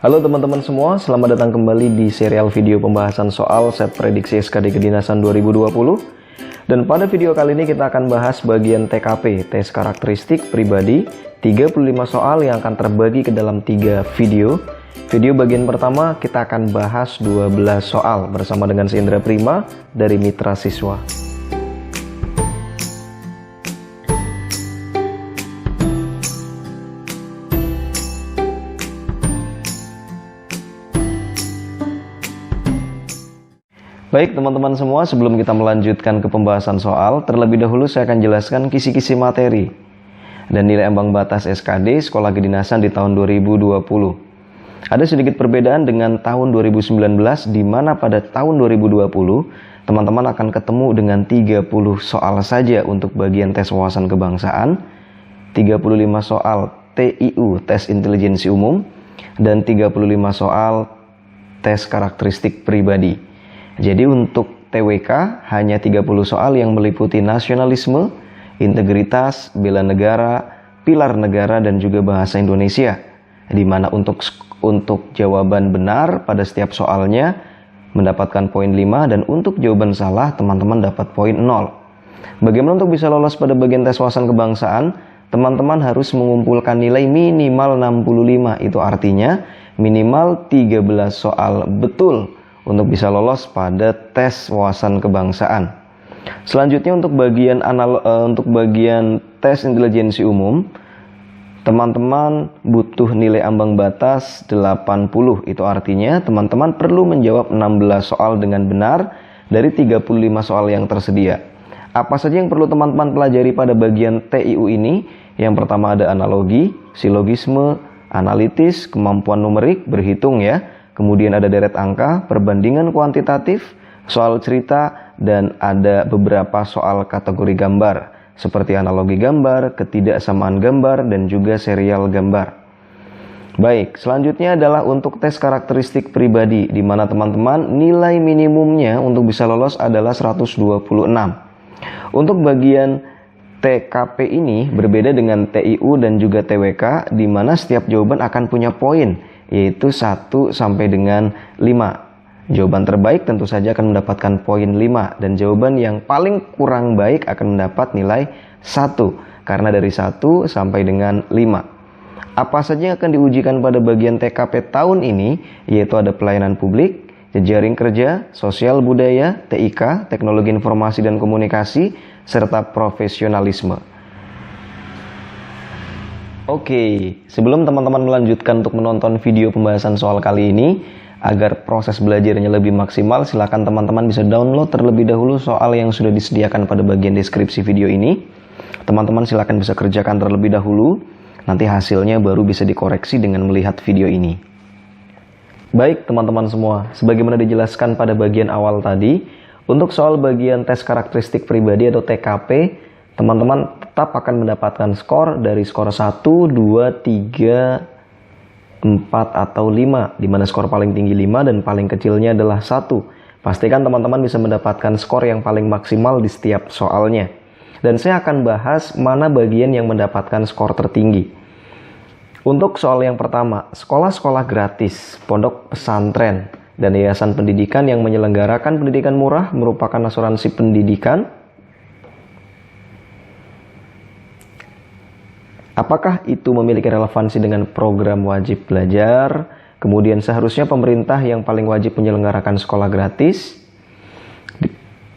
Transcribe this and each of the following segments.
Halo teman-teman semua, selamat datang kembali di serial video pembahasan soal set prediksi SKD Kedinasan 2020. Dan pada video kali ini kita akan bahas bagian TKP, tes karakteristik pribadi, 35 soal yang akan terbagi ke dalam 3 video. Video bagian pertama kita akan bahas 12 soal bersama dengan Indra Prima dari Mitra Siswa. Baik teman-teman semua, sebelum kita melanjutkan ke pembahasan soal, terlebih dahulu saya akan jelaskan kisi-kisi materi dan nilai ambang batas SKD Sekolah Kedinasan di tahun 2020. Ada sedikit perbedaan dengan tahun 2019, di mana pada tahun 2020 teman-teman akan ketemu dengan 30 soal saja untuk bagian tes wawasan kebangsaan, 35 soal TIU, tes intelijensi umum, dan 35 soal tes karakteristik pribadi. Jadi untuk TWK hanya 30 soal yang meliputi nasionalisme, integritas, bela negara, pilar negara, dan juga bahasa Indonesia. Di mana untuk jawaban benar pada setiap soalnya mendapatkan poin 5, dan untuk jawaban salah teman-teman dapat poin 0. Bagaimana untuk bisa lolos pada bagian tes wawasan kebangsaan? Teman-teman harus mengumpulkan nilai minimal 65, itu artinya minimal 13 soal betul untuk bisa lolos pada tes wawasan kebangsaan. Selanjutnya untuk bagian tes intelijensi umum, teman-teman butuh nilai ambang batas 80. Itu artinya teman-teman perlu menjawab 16 soal dengan benar dari 35 soal yang tersedia. Apa saja yang perlu teman-teman pelajari pada bagian TIU ini? Yang pertama ada analogi, silogisme, analitis, kemampuan numerik, berhitung ya. Kemudian ada deret angka, perbandingan kuantitatif, soal cerita, dan ada beberapa soal kategori gambar seperti analogi gambar, ketidaksamaan gambar, dan juga serial gambar. Baik, selanjutnya adalah untuk tes karakteristik pribadi, di mana teman-teman nilai minimumnya untuk bisa lolos adalah 126. Untuk bagian TKP ini berbeda dengan TIU dan juga TWK, di mana setiap jawaban akan punya poin, yaitu 1 sampai dengan 5. Jawaban terbaik tentu saja akan mendapatkan poin 5, dan jawaban yang paling kurang baik akan mendapat nilai 1, karena dari 1 sampai dengan 5. Apa saja yang akan diujikan pada bagian TKP tahun ini, yaitu ada pelayanan publik, jejaring kerja, sosial budaya, TIK, teknologi informasi dan komunikasi, serta profesionalisme. Oke, sebelum teman-teman melanjutkan untuk menonton video pembahasan soal kali ini, agar proses belajarnya lebih maksimal, silakan teman-teman bisa download terlebih dahulu soal yang sudah disediakan pada bagian deskripsi video ini. Teman-teman silakan bisa kerjakan terlebih dahulu, nanti hasilnya baru bisa dikoreksi dengan melihat video ini. Baik teman-teman semua, sebagaimana dijelaskan pada bagian awal tadi, untuk soal bagian tes karakteristik pribadi atau TKP, teman-teman tetap akan mendapatkan skor dari skor 1, 2, 3, 4, atau 5, di mana skor paling tinggi 5 dan paling kecilnya adalah 1. Pastikan teman-teman bisa mendapatkan skor yang paling maksimal di setiap soalnya. Dan saya akan bahas mana bagian yang mendapatkan skor tertinggi. Untuk soal yang pertama, sekolah-sekolah gratis, pondok pesantren, dan yayasan pendidikan yang menyelenggarakan pendidikan murah merupakan asuransi pendidikan. Apakah itu memiliki relevansi dengan program wajib belajar? Kemudian seharusnya pemerintah yang paling wajib menyelenggarakan sekolah gratis.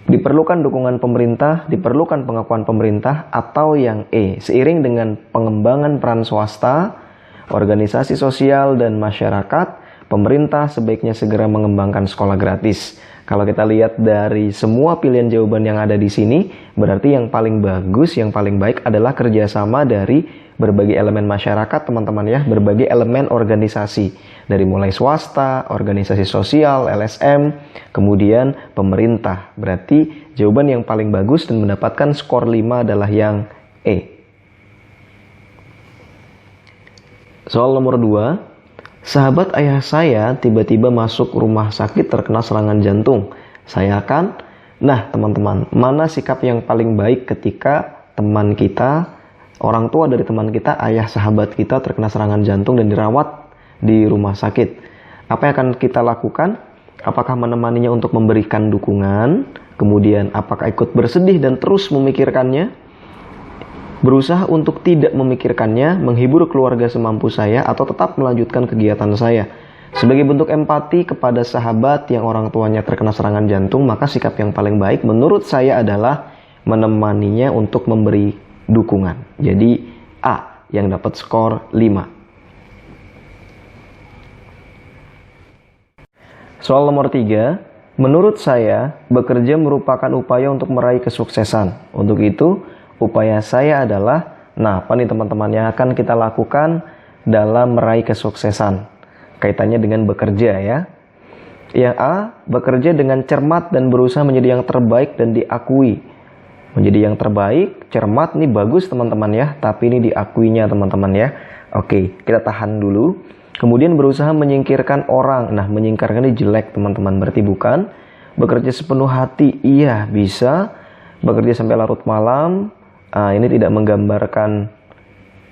Diperlukan dukungan pemerintah, diperlukan pengakuan pemerintah, atau yang E, seiring dengan pengembangan peran swasta, organisasi sosial, dan masyarakat, pemerintah sebaiknya segera mengembangkan sekolah gratis. Kalau kita lihat dari semua pilihan jawaban yang ada di sini, berarti yang paling bagus, yang paling baik adalah kerjasama dari berbagai elemen masyarakat, teman-teman ya, berbagai elemen organisasi. Dari mulai swasta, organisasi sosial, LSM, kemudian pemerintah. Berarti jawaban yang paling bagus dan mendapatkan skor 5 adalah yang E. Soal nomor 2. Sahabat ayah saya tiba-tiba masuk rumah sakit terkena serangan jantung. Saya akan... Nah teman-teman, mana sikap yang paling baik ketika teman kita, orang tua dari teman kita, ayah sahabat kita terkena serangan jantung dan dirawat di rumah sakit. Apa yang akan kita lakukan? Apakah menemaninya untuk memberikan dukungan? Kemudian apakah ikut bersedih dan terus memikirkannya? Berusaha untuk tidak memikirkannya, menghibur keluarga semampu saya, atau tetap melanjutkan kegiatan saya. Sebagai bentuk empati kepada sahabat yang orang tuanya terkena serangan jantung, maka sikap yang paling baik menurut saya adalah menemaninya untuk memberi dukungan. Jadi A yang dapat skor 5. Soal nomor 3, menurut saya bekerja merupakan upaya untuk meraih kesuksesan. Untuk itu, upaya saya adalah, apa nih teman-teman yang akan kita lakukan dalam meraih kesuksesan? Kaitannya dengan bekerja ya. Yang A, bekerja dengan cermat dan berusaha menjadi yang terbaik dan diakui. Menjadi yang terbaik, cermat nih bagus teman-teman ya, tapi ini diakuinya teman-teman ya. Oke, kita tahan dulu. Kemudian berusaha menyingkirkan orang. Nah, menyingkirkan ini jelek teman-teman, berarti bukan. Bekerja sepenuh hati, iya bisa. Bekerja sampai larut malam, ini tidak menggambarkan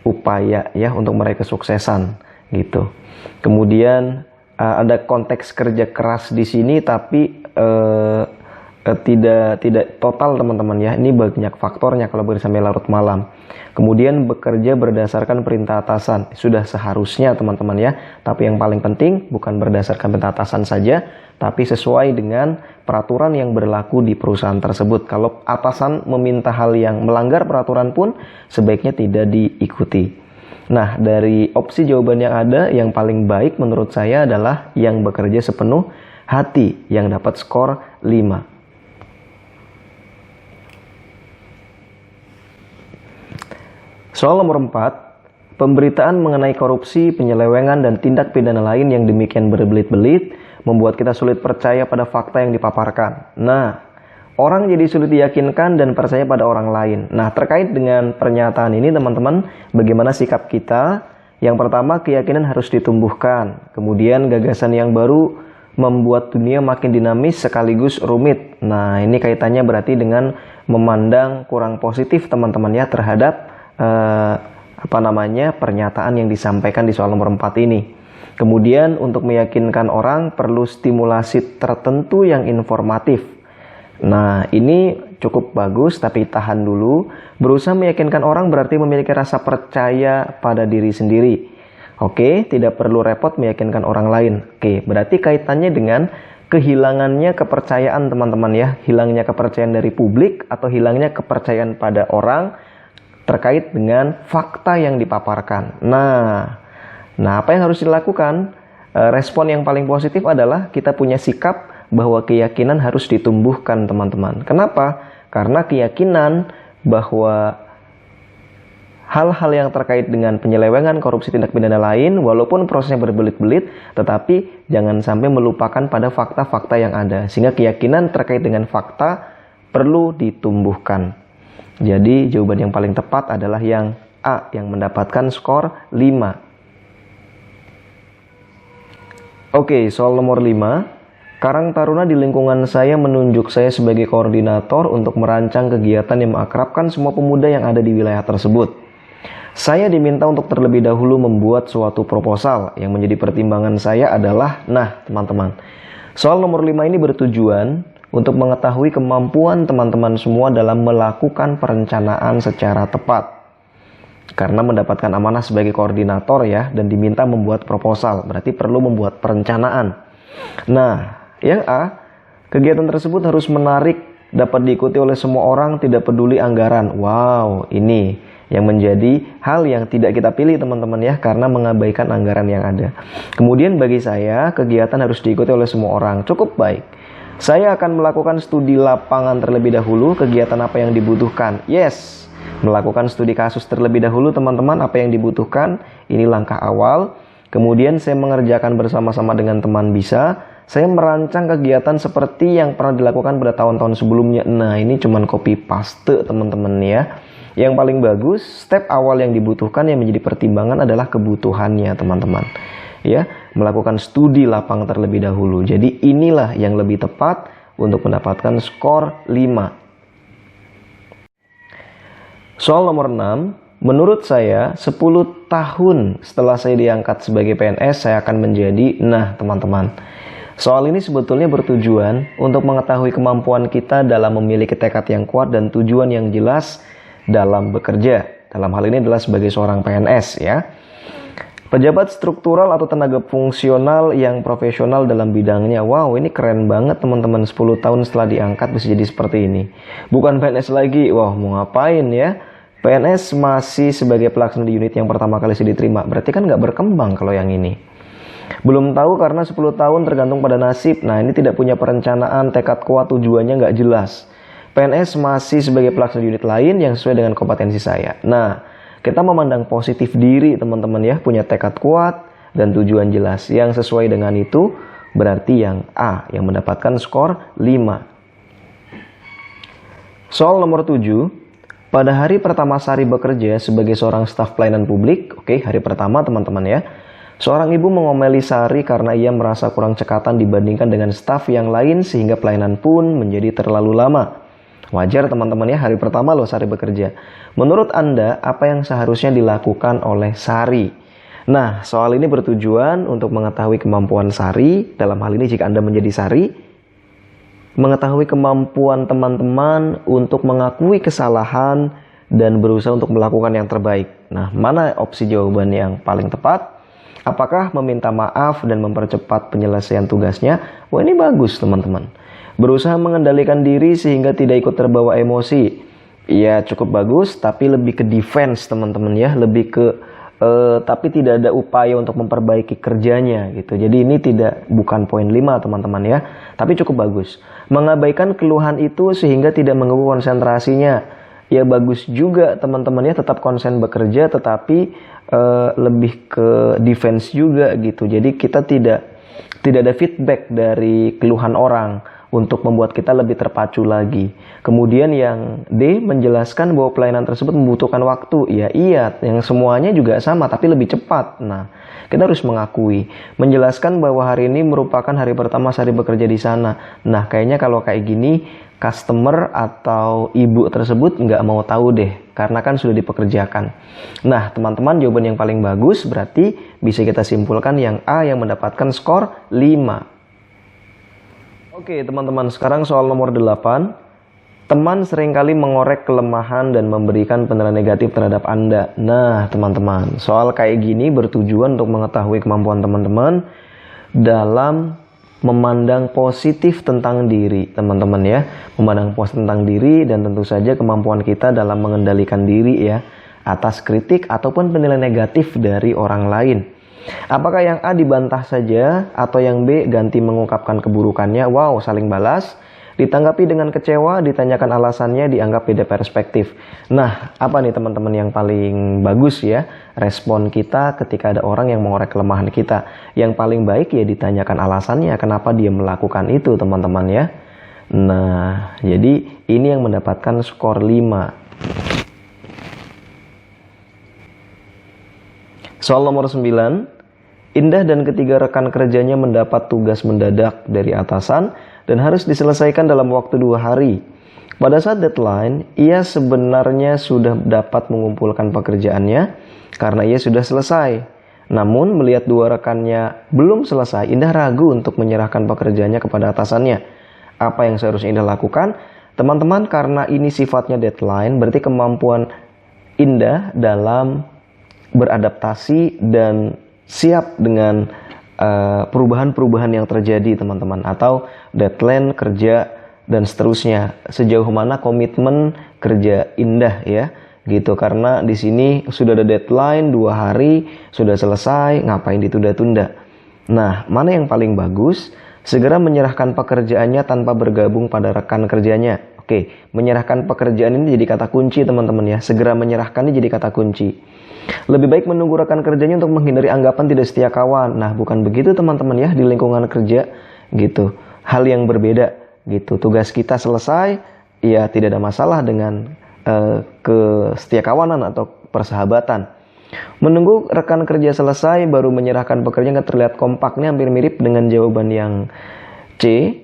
upaya ya untuk meraih kesuksesan gitu. Kemudian ada konteks kerja keras di sini, tapi tidak total teman-teman ya. Ini banyak faktornya kalau bekerja sampai larut malam. Kemudian bekerja berdasarkan perintah atasan, sudah seharusnya teman-teman ya. Tapi yang paling penting bukan berdasarkan perintah atasan saja, tapi sesuai dengan peraturan yang berlaku di perusahaan tersebut. Kalau atasan meminta hal yang melanggar peraturan pun sebaiknya tidak diikuti. Nah, dari opsi jawaban yang ada, yang paling baik menurut saya adalah yang bekerja sepenuh hati, yang dapat skor 5. Soal nomor 4, pemberitaan mengenai korupsi, penyelewengan, dan tindak pidana lain yang demikian berbelit-belit membuat kita sulit percaya pada fakta yang dipaparkan. Nah, orang jadi sulit diyakinkan dan percaya pada orang lain. Nah, terkait dengan pernyataan ini teman-teman, bagaimana sikap kita? Yang pertama, keyakinan harus ditumbuhkan. Kemudian gagasan yang baru membuat dunia makin dinamis sekaligus rumit. Nah, ini kaitannya berarti dengan memandang kurang positif teman-teman ya terhadap pernyataan yang disampaikan di soal nomor 4 ini. Kemudian untuk meyakinkan orang perlu stimulasi tertentu yang informatif. Nah, ini cukup bagus, tapi tahan dulu. Berusaha meyakinkan orang berarti memiliki rasa percaya pada diri sendiri. Oke, tidak perlu repot meyakinkan orang lain. Oke, berarti kaitannya dengan kehilangannya kepercayaan teman-teman ya. Hilangnya kepercayaan dari publik atau hilangnya kepercayaan pada orang terkait dengan fakta yang dipaparkan. Nah, apa yang harus dilakukan? Respon yang paling positif adalah kita punya sikap bahwa keyakinan harus ditumbuhkan teman-teman. Kenapa? Karena keyakinan bahwa hal-hal yang terkait dengan penyelewengan, korupsi, tindak pidana lain, walaupun prosesnya berbelit-belit, tetapi jangan sampai melupakan pada fakta-fakta yang ada. Sehingga keyakinan terkait dengan fakta perlu ditumbuhkan. Jadi jawaban yang paling tepat adalah yang A, yang mendapatkan skor 5. Oke, soal nomor 5. Karang Taruna di lingkungan saya menunjuk saya sebagai koordinator untuk merancang kegiatan yang mengakrabkan semua pemuda yang ada di wilayah tersebut. Saya diminta untuk terlebih dahulu membuat suatu proposal. Yang menjadi pertimbangan saya adalah, teman-teman, soal nomor 5 ini bertujuan untuk mengetahui kemampuan teman-teman semua dalam melakukan perencanaan secara tepat. Karena mendapatkan amanah sebagai koordinator ya, dan diminta membuat proposal, berarti perlu membuat perencanaan. Nah, yang A, kegiatan tersebut harus menarik, dapat diikuti oleh semua orang, tidak peduli anggaran. Wow, ini yang menjadi hal yang tidak kita pilih teman-teman ya, karena mengabaikan anggaran yang ada. Kemudian bagi saya, kegiatan harus diikuti oleh semua orang, cukup baik. Saya akan melakukan studi lapangan terlebih dahulu, kegiatan apa yang dibutuhkan. Yes, melakukan studi kasus terlebih dahulu teman-teman, apa yang dibutuhkan. Ini langkah awal. Kemudian saya mengerjakan bersama-sama dengan teman bisa. Saya merancang kegiatan seperti yang pernah dilakukan pada tahun-tahun sebelumnya. Nah, ini cuman copy paste teman-teman ya. Yang paling bagus, step awal yang dibutuhkan yang menjadi pertimbangan adalah kebutuhannya teman-teman. Ya, melakukan studi lapang terlebih dahulu. Jadi inilah yang lebih tepat untuk mendapatkan skor 5. Soal nomor 6, Menurut saya, 10 tahun setelah saya diangkat sebagai PNS, saya akan menjadi, nah teman-teman, soal ini sebetulnya bertujuan untuk mengetahui kemampuan kita dalam memiliki tekad yang kuat dan tujuan yang jelas dalam bekerja. Dalam hal ini adalah sebagai seorang PNS ya. Pejabat struktural atau tenaga fungsional yang profesional dalam bidangnya. Wow, ini keren banget teman-teman. 10 tahun setelah diangkat bisa jadi seperti ini. Bukan PNS lagi. Wah, mau ngapain ya? PNS masih sebagai pelaksana di unit yang pertama kali saya diterima. Berarti kan nggak berkembang kalau yang ini. Belum tahu karena 10 tahun tergantung pada nasib. Nah, ini tidak punya perencanaan, tekad kuat, tujuannya nggak jelas. PNS masih sebagai pelaksana di unit lain yang sesuai dengan kompetensi saya. Nah, kita memandang positif diri teman-teman ya, punya tekad kuat dan tujuan jelas. Yang sesuai dengan itu berarti yang A, yang mendapatkan skor 5. Soal nomor 7, pada hari pertama Sari bekerja sebagai seorang staf pelayanan publik, oke, hari pertama teman-teman ya, seorang ibu mengomeli Sari karena ia merasa kurang cekatan dibandingkan dengan staf yang lain sehingga pelayanan pun menjadi terlalu lama. Wajar teman-teman ya, hari pertama loh Sari bekerja. Menurut Anda, apa yang seharusnya dilakukan oleh Sari? Nah, soal ini bertujuan untuk mengetahui kemampuan Sari. Dalam hal ini jika Anda menjadi Sari, mengetahui kemampuan teman-teman untuk mengakui kesalahan dan berusaha untuk melakukan yang terbaik. Nah, mana opsi jawaban yang paling tepat? Apakah meminta maaf dan mempercepat penyelesaian tugasnya? Wah, ini bagus teman-teman. Berusaha mengendalikan diri sehingga tidak ikut terbawa emosi. Ya cukup bagus, tapi lebih ke defense teman-teman ya. Lebih ke tapi tidak ada upaya untuk memperbaiki kerjanya gitu. Jadi ini bukan poin 5 teman-teman ya. Tapi cukup bagus. Mengabaikan keluhan itu sehingga tidak mengganggu konsentrasinya. Ya bagus juga teman-teman ya, tetap konsen bekerja tetapi lebih ke defense juga gitu. Jadi kita tidak ada feedback dari keluhan orang untuk membuat kita lebih terpacu lagi. Kemudian yang D, menjelaskan bahwa pelayanan tersebut membutuhkan waktu. Ya iya, yang semuanya juga sama tapi lebih cepat. Nah, kita harus mengakui. Menjelaskan bahwa hari ini merupakan hari pertama Sari bekerja di sana. Nah, kayaknya kalau kayak gini, customer atau ibu tersebut nggak mau tahu deh. Karena kan sudah dipekerjakan. Nah, teman-teman, jawaban yang paling bagus berarti bisa kita simpulkan yang A yang mendapatkan skor 5. Oke teman-teman, sekarang soal nomor 8. Teman seringkali mengorek kelemahan dan memberikan penilaian negatif terhadap Anda. Nah teman-teman, soal kayak gini bertujuan untuk mengetahui kemampuan teman-teman dalam memandang positif tentang diri teman-teman ya. Memandang positif tentang diri dan tentu saja kemampuan kita dalam mengendalikan diri ya, atas kritik ataupun penilaian negatif dari orang lain. Apakah yang A dibantah saja atau yang B ganti mengungkapkan keburukannya? Wow, saling balas. Ditanggapi dengan kecewa, ditanyakan alasannya, dianggap beda perspektif. Nah, apa nih teman-teman yang paling bagus ya? Respon kita ketika ada orang yang mengorek kelemahan kita. Yang paling baik ya ditanyakan alasannya, kenapa dia melakukan itu teman-teman ya. Nah, jadi ini yang mendapatkan skor 5. Soal nomor 9, Indah dan ketiga rekan kerjanya mendapat tugas mendadak dari atasan dan harus diselesaikan dalam waktu 2 hari. Pada saat deadline, ia sebenarnya sudah dapat mengumpulkan pekerjaannya karena ia sudah selesai. Namun, melihat 2 rekannya belum selesai, Indah ragu untuk menyerahkan pekerjaannya kepada atasannya. Apa yang seharusnya Indah lakukan? Teman-teman, karena ini sifatnya deadline, berarti kemampuan Indah dalam beradaptasi dan siap dengan perubahan-perubahan yang terjadi teman-teman, atau deadline kerja dan seterusnya, sejauh mana komitmen kerja Indah ya gitu. Karena di sini sudah ada deadline 2 hari sudah selesai, ngapain ditunda-tunda. Nah, mana yang paling bagus? Segera menyerahkan pekerjaannya tanpa bergabung pada rekan kerjanya. Oke, menyerahkan pekerjaan ini jadi kata kunci teman-teman ya. Segera menyerahkannya jadi kata kunci. Lebih baik menunggu rekan kerjanya untuk menghindari anggapan tidak setia kawan. Nah, bukan begitu teman-teman ya, di lingkungan kerja gitu. Hal yang berbeda gitu. Tugas kita selesai, ya tidak ada masalah dengan kesetiakawanan atau persahabatan. Menunggu rekan kerja selesai baru menyerahkan pekerjaan terlihat kompaknya, hampir mirip dengan jawaban yang C.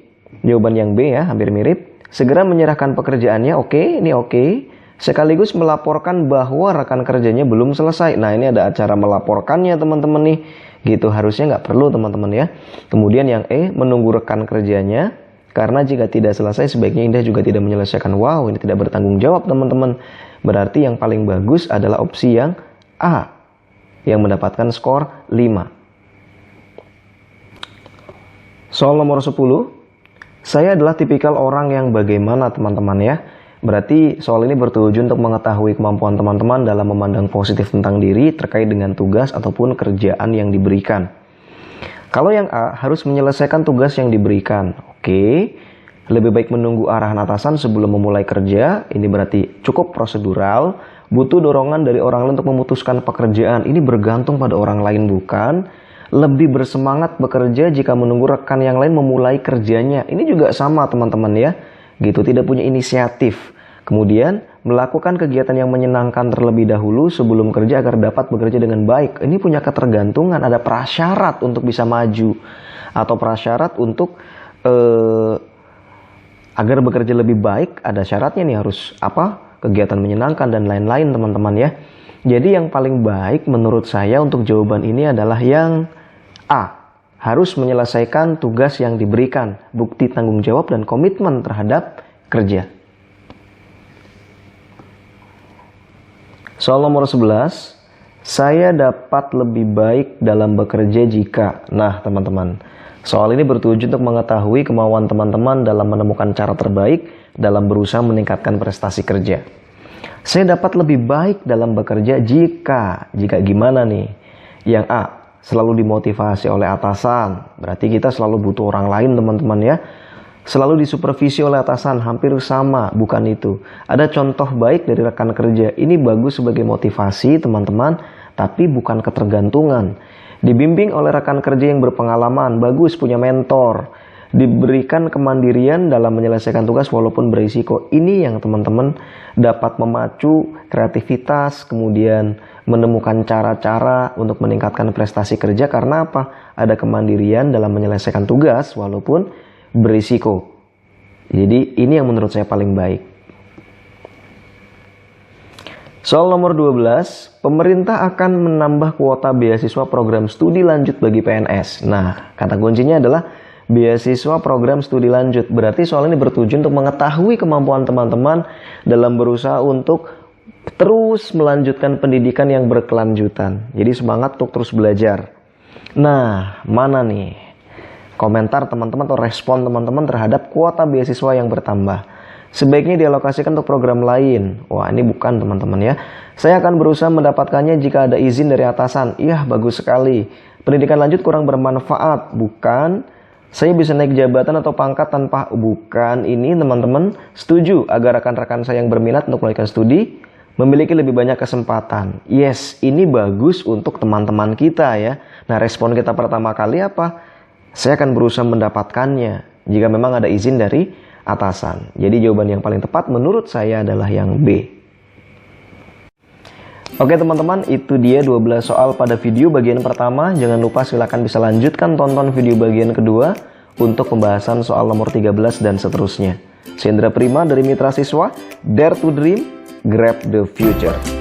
Jawaban yang B ya, hampir mirip. Segera menyerahkan pekerjaannya, oke, ini oke. sekaligus melaporkan bahwa rekan kerjanya belum selesai. Nah, ini ada acara melaporkannya teman-teman nih. Gitu, harusnya nggak perlu teman-teman ya. Kemudian yang E, menunggu rekan kerjanya. Karena jika tidak selesai, sebaiknya Indah juga tidak menyelesaikan. Wow, ini tidak bertanggung jawab teman-teman. Berarti yang paling bagus adalah opsi yang A, yang mendapatkan skor 5. Soal nomor 10, saya adalah tipikal orang yang bagaimana teman-teman ya. Berarti soal ini bertujuan untuk mengetahui kemampuan teman-teman dalam memandang positif tentang diri terkait dengan tugas ataupun kerjaan yang diberikan. Kalau yang A, harus menyelesaikan tugas yang diberikan. Oke, lebih baik menunggu arahan atasan sebelum memulai kerja. Ini berarti cukup prosedural, butuh dorongan dari orang lain untuk memutuskan pekerjaan. Ini bergantung pada orang lain bukan. Lebih bersemangat bekerja jika menunggu rekan yang lain memulai kerjanya. Ini juga sama teman-teman ya. Gitu, tidak punya inisiatif. Kemudian melakukan kegiatan yang menyenangkan terlebih dahulu sebelum kerja agar dapat bekerja dengan baik. Ini punya ketergantungan, ada prasyarat untuk bisa maju. Atau prasyarat untuk agar bekerja lebih baik, ada syaratnya nih, harus apa? Kegiatan menyenangkan dan lain-lain teman-teman ya. Jadi yang paling baik menurut saya untuk jawaban ini adalah yang A, harus menyelesaikan tugas yang diberikan, bukti tanggung jawab dan komitmen terhadap kerja. Soal nomor 11, saya dapat lebih baik dalam bekerja jika. Nah teman-teman, soal ini bertujuan untuk mengetahui kemauan teman-teman dalam menemukan cara terbaik dalam berusaha meningkatkan prestasi kerja. Saya dapat lebih baik dalam bekerja jika gimana nih? Yang A, selalu dimotivasi oleh atasan. Berarti kita selalu butuh orang lain teman-teman ya. Selalu disupervisi oleh atasan, hampir sama, bukan itu. Ada contoh baik dari rekan kerja. Ini bagus sebagai motivasi teman-teman, tapi bukan ketergantungan. Dibimbing oleh rekan kerja yang berpengalaman, bagus punya mentor. Diberikan kemandirian dalam menyelesaikan tugas walaupun berisiko. Ini yang teman-teman dapat memacu kreativitas, kemudian menemukan cara-cara untuk meningkatkan prestasi kerja. Karena apa? Ada kemandirian dalam menyelesaikan tugas walaupun berisiko. Jadi ini yang menurut saya paling baik. Soal nomor 12, pemerintah akan menambah kuota beasiswa program studi lanjut bagi PNS. Nah, kata kuncinya adalah beasiswa program studi lanjut. Berarti soal ini bertujuan untuk mengetahui kemampuan teman-teman dalam berusaha untuk terus melanjutkan pendidikan yang berkelanjutan. Jadi semangat untuk terus belajar. Nah, mana nih komentar teman-teman atau respon teman-teman terhadap kuota beasiswa yang bertambah? Sebaiknya dialokasikan untuk program lain. Wah, ini bukan teman-teman ya. Saya akan berusaha mendapatkannya jika ada izin dari atasan. Iya, bagus sekali. Pendidikan lanjut kurang bermanfaat. Bukan. Saya bisa naik jabatan atau pangkat tanpa. Bukan. Ini teman-teman setuju agar rekan-rekan saya yang berminat untuk melakukan studi memiliki lebih banyak kesempatan. Yes, ini bagus untuk teman-teman kita ya. Nah, respon kita pertama kali apa? Saya akan berusaha mendapatkannya jika memang ada izin dari atasan. Jadi jawaban yang paling tepat menurut saya adalah yang B. Oke teman-teman, itu dia 12 soal pada video bagian pertama. Jangan lupa silakan bisa lanjutkan tonton video bagian kedua untuk pembahasan soal nomor 13 dan seterusnya. Saya Indra Prima dari Mitra Siswa, Dare to Dream, Grab the Future.